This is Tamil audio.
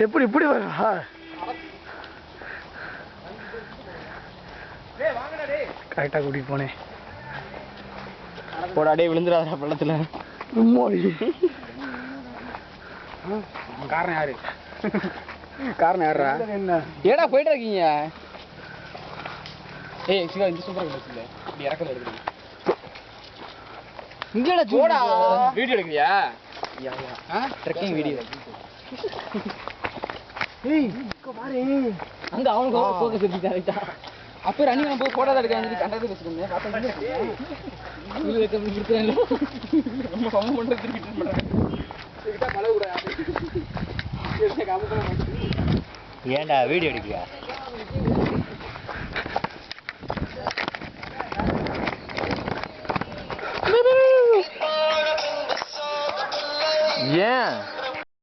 எப்படி இப்படி வரா? கரெக்டாக கூட்டிகிட்டு போனேன். போடா டே விழுந்துடாதா பள்ளத்தில். காரணம் யாரு? காரணம் யாரா? என்ன ஏடா போயிட்டு இருக்கீங்க? ஏய் சிவா இந்த சூப்பரா இல்லை இப்படி இறக்கல எடுக்கணும். இங்கடா போடா வீடியோ எடுக்கறியா? Trekking video. ஏய் பாரு அங்க அவனுக்கு ஃபோக்கஸ் எடுத்து கரெக்டா. அப்போ ரன்னிங் நம்ம போய் போட்டோ எடுக்க வந்து கண்டது வச்சிருந்தேன். பார்த்தா இது வைக்க முடியல. நம்ம ஃபோன் பண்றது திருப்பி பண்றாங்க. இதுக்கு மழை கூட. ஏன்டா வீடியோ எடுக்கியா?